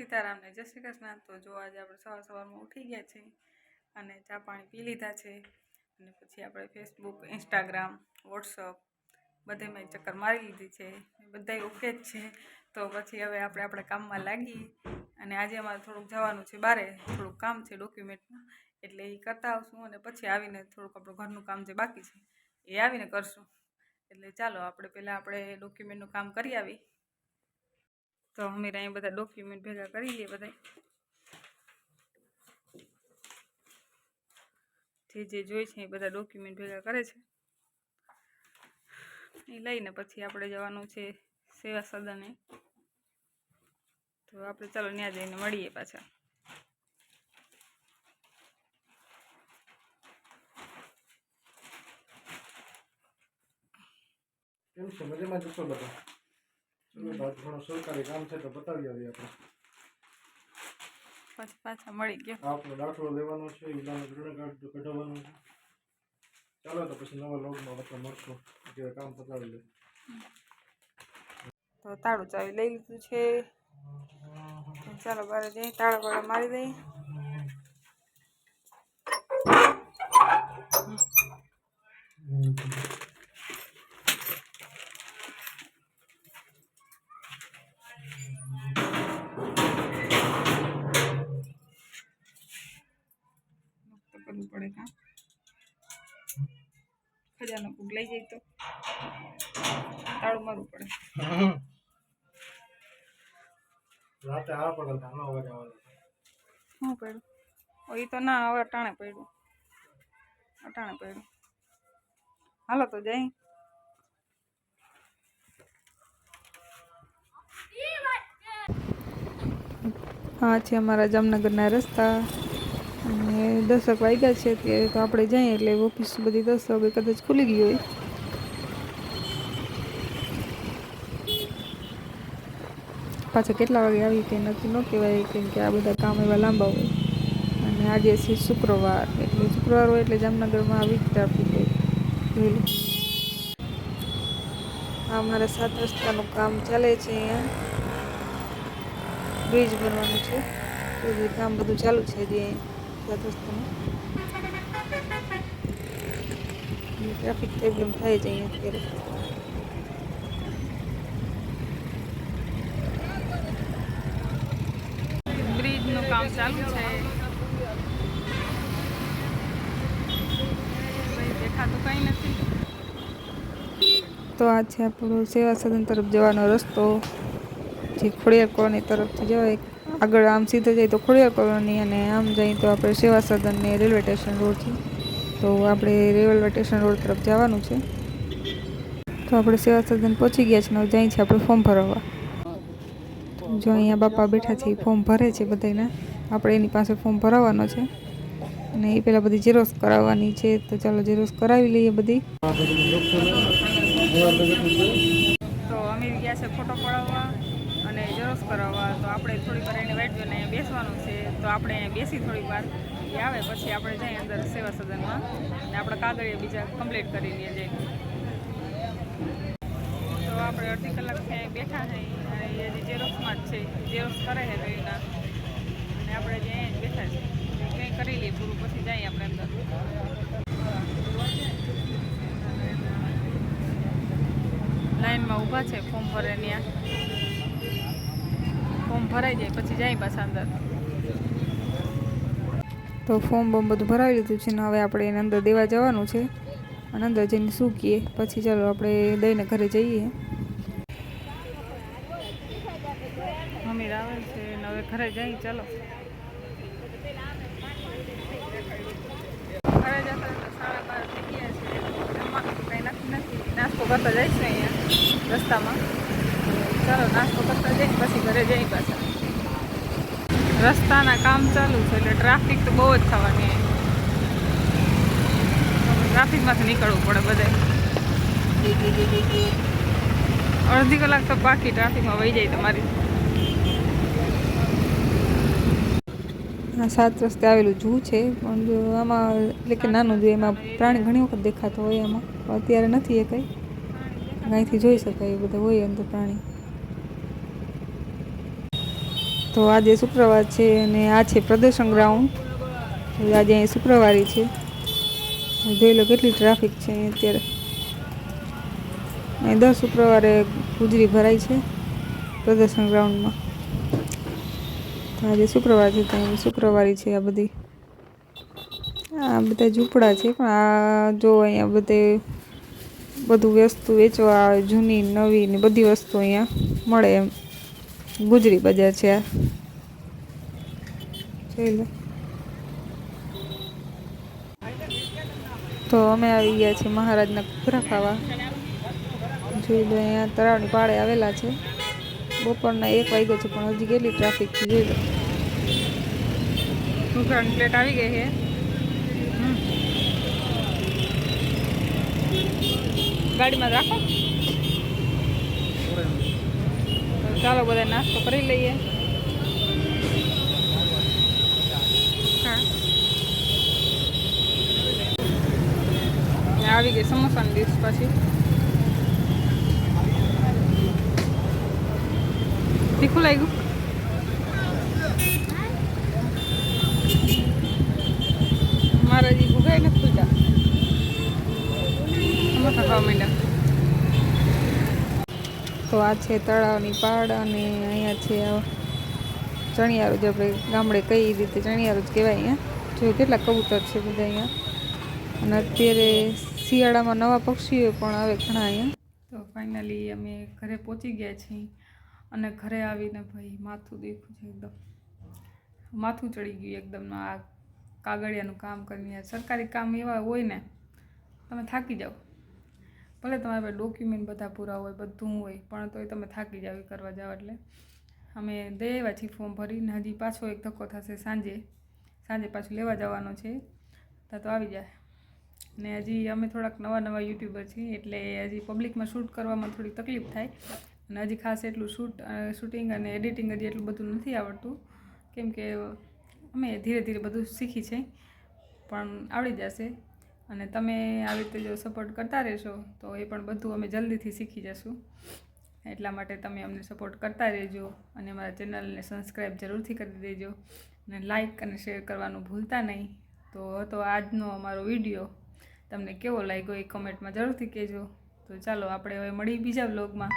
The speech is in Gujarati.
સીતારામ ને જય શ્રી કૃષ્ણ। તો જો આજે આપણે સવારમાં ઉઠી ગયા છીએ અને ચા પાણી પી લીધા છે અને પછી આપણે ફેસબુક, ઇન્સ્ટાગ્રામ, વોટ્સઅપ બધેમાં ચક્કર મારી લીધી છે, બધાય ઓકે જ છે। તો પછી હવે આપણે આપણા કામમાં લાગી અને આજે અમારે થોડુંક જવાનું છે બહાર, થોડુંક કામ છે ડોક્યુમેન્ટનું, એટલે એ કરતા આવશું અને પછી આવીને થોડુંક આપણું ઘરનું કામ જે બાકી છે એ આવીને કરશું। એટલે ચાલો આપણે પહેલાં આપણે ડોક્યુમેન્ટનું કામ કરી આવી। તો અમે અહીં બધા ડોક્યુમેન્ટ ભેગા કરી લઈએ, બધા જે જોઈ છે એ બધા ડોક્યુમેન્ટ ભેગા કરે છે, એ લઈને પછી આપણે જવાનું છે સેવા સદને। તો આપણે ચાલો ત્યાં જઈને મળીએ પાછા। કેમ છે? મજામાં જશો બધા? ચલો બાદ ઘણું સરકારી કામ છે તો બતાવી આવીએ આપણે। પછી પાછા મળી ગયો આપણો દાખલો લેવાનો છે, ઈલાનો ઋણ કાર્ડ કઢાવવાનું છે। ચાલો તો પછી નવા લોગમાં આપણે મળશું, જે કામ પતાવી લે। તો તાળું ચાવી લઈ લીધું છે, ચાલો બહાર જઈ તાળા બાળા મારી દઈ। કરવું પડે કામ, ખજાનો કોક લઈ જાય તો તાળું મારવું પડે। રાતે આ પડે ધાનો અવાજ આવે શું પડ્યું? એ તો ના, હવે અટાણે પડ્યું, હાલો તો જઈ। હા છે અમારા જામનગરના રસ્તા અને 10 વાગ્યા છે અત્યારે, તો આપણે જઈએ એટલે ઓફિસ બધી 10 વાગે કદાચ ખુલી ગઈ હોય। પાછા કેટલા વાગે આવી કંઈ નક્કી ન કહેવાય, કેમ કે આ બધા કામ એવા લાંબા હોય અને આજે છે શુક્રવાર, એટલે શુક્રવાર હોય એટલે જામનગરમાં આવી ટ્રાફિક હોય। અમારા 7 રસ્તાનું કામ ચાલે છે, અહીંયા બ્રિજ બનવાનું છે, તો જે કામ બધું ચાલુ છે જે 7 રસ્તાનું, ટ્રાફિક પ્રોબ્લેમ થાય છે અહીંયા અત્યારે। બ્રિજનું કામ ચાલુ છે, દેખાતું કંઈ નથી। તો આ છે આપણો સેવા સદન તરફ જવાનો રસ્તો, જે ખોડિયાર કોલોની તરફથી જવાય। આગળ આમ સીધો જાય તો ખોડિયાર કોલોની અને આમ જાય તો આપણે સેવા સદન ને રેલવે સ્ટેશન રોડ છે, તો આપણે રેલવે સ્ટેશન રોડ તરફ જવાનું છે। તો આપણે સેવા સદન પહોંચી ગયા છે ને જાય છે આપણે ફોર્મ ભરવા। જો અહીંયા બાપા બેઠા છે, ફોર્મ ભરે છે બધાના, આપણે એની પાસે ફોર્મ ભરાવવાનો છે અને એ પહેલાં બધી ઝેરોક્ષ કરાવવાની છે, તો ચાલો ઝેરોક્ષ કરાવી લઈએ બધી। તો અમે ગયા છે ફોટો પડાવવા અને ઝેરોક્ષ કરાવવા, તો આપણે થોડીક વાર એને વાઇટ જોઈને અહીંયા બેસવાનું છે, તો આપણે અહીંયા બેસી થોડીક વાર, એ આવે પછી આપણે જઈએ અંદર સેવા સદનમાં અને આપણે કાગળિયા બીજા કમ્પ્લીટ કરી લઈએ જઈને। તો આપણે અડધી કલાકથી અહીં બેઠા છે અને એ ઝેરોક્ષમાં જ છે, ઝેરોક્ષ કરે છે એના, અને આપણે જે અહીંયા બેઠા છે કંઈ કરી લઈએ પૂરું, પછી જઈએ આપણે અંદર। લાઈનમાં ઊભા છે ફોર્મ ભરે, ત્યાં ફોર્મ ભરાઈ જાય પછી જાય પાછા અંદર। તો ફોર્મ બધું ભરાવી લીધું છે ને હવે આપણે એને અંદર દેવા જવાનું છે અને અંદર જઈને શું કહીએ પછી ચાલો આપણે દઈને ઘરે જઈએ। મમ્મી આવે છે ને હવે ઘરે જઈ, ચાલો ઘરે જતા 12:30 થઈ ગયા છે, જમવાનું તો કંઈ નથી, નાસ્તો કરતા જઈશું અહીંયા રસ્તામાં, ચાલો નાસ્તો કરતા જઈને પછી ઘરે જઈ પાછા। રસ્તાના કામ ચાલુ છે એટલે ટ્રાફિક તો બહુ જ થવાની, ટ્રાફિકમાંથી નીકળવું પડે બધે, અડધી કલાક તો બાકી ટ્રાફિકમાં વહી જાય તમારી। આ 7 રસ્તે આવેલું ઝૂ છે, પણ આમાં એટલે કે નાનું ઝૂ, એમાં પ્રાણી ઘણી વખત દેખાતો હોય, એમાં અત્યારે નથી એ કંઈ, અહીંથી જોઈ શકાય એ બધા હોય અંદર પ્રાણી। તો આજે શુક્રવાર છે અને આ છે પ્રદર્શન ગ્રાઉન્ડ. આજે અહીં શુક્રવારી છે. જોઈ લો કેટલી ટ્રાફિક છે અહીં અત્યારે. અહીં દર શુક્રવારે ગુજરી ભરાય છે પ્રદર્શન ગ્રાઉન્ડમાં. તો આજે શુક્રવાર છે તો અહીં શુક્રવારી છે આ બધી. આ બધા ઝૂંપડા છે પણ આ જો અહીંયા બધું વસ્તુ વેચવા આવે, જૂની નવી ને બધી વસ્તુ અહીંયા મળે એમ. ગુજરી બજાર છે આ. જોઈ લો. તો અમે આવી ગયા છીએ મહારાજના ઘૂઘરા ખાવા. જોઈ લો અહીંયા તળાવની પાળે આવેલા છે. બપોરના 1 વાગ્યો છે પણ હજી કેટલી ટ્રાફિક છે જોઈ લો. ઘૂઘરાની પ્લેટ આવી ગઈ છે. ગાડીમાં રાખો. ચાલો બધા નાસ્તો કરી લઈએ. હા આવી ગઈ સમોસાની ડીશ પછી. તીખું લાગ્યું? મારા હજી ભૂગાઈ નથી ખુલતા. સમોસા ખાવા માંડ્યા. તો આ છે તળાવની પાડ અને અહીંયા છે ચણિયારું, જે આપણે ગામડે કઈ રીતે ચણિયારું જ કહેવાય. અહીંયા જો કેટલા કબૂતર છે બધા અહીંયા. અને અત્યારે શિયાળામાં નવા પક્ષીઓ પણ આવે ઘણા અહીંયા. તો ફાઇનલી અમે ઘરે પહોંચી ગયા છીએ અને ઘરે આવીને ભાઈ માથું દુખ્યું છે એકદમ. માથું ચડી ગયું એકદમ. આ કાગળિયાનું કામ કરીને સરકારી કામ એવા હોય ને તમે થાકી જાઓ. ભલે તમારા પાસે ડોક્યુમેન્ટ બધા પૂરા હોય, બધું હોય, પણ તોય તમે થાકી જાવ એ કરવા જાઓ. એટલે અમે દઈ આવ્યા છીએ ફોર્મ ભરીને. હજી પાછો એક ધક્કો થશે સાંજે પાછું લેવા જવાનો છે. તો આવી જાય. ને હજી અમે થોડાક નવા યુટ્યુબર છીએ એટલે હજી પબ્લિકમાં શૂટ કરવામાં થોડી તકલીફ થાય. અને હજી ખાસ એટલું શૂટિંગ અને એડિટિંગ હજી એટલું બધું નથી આવડતું, કેમ કે અમે ધીરે ધીરે બધું શીખી છે, પણ આવડી જશે. અને તમે આવી રીતે જો સપોર્ટ કરતા રહેશો તો એ પણ બધું અમે જલ્દીથી શીખી જશું. એટલા માટે તમે અમને સપોર્ટ કરતા રહેજો અને અમારા ચેનલને સબસ્ક્રાઈબ જરૂરથી કરી દેજો અને લાઈક અને શેર કરવાનું ભૂલતા નહીં. તો આજનો અમારો વિડીયો તમને કેવો લાગ્યો એ કમેન્ટમાં જરૂરથી કહેજો. તો ચાલો આપણે હવે મળી બીજા વ્લોગમાં.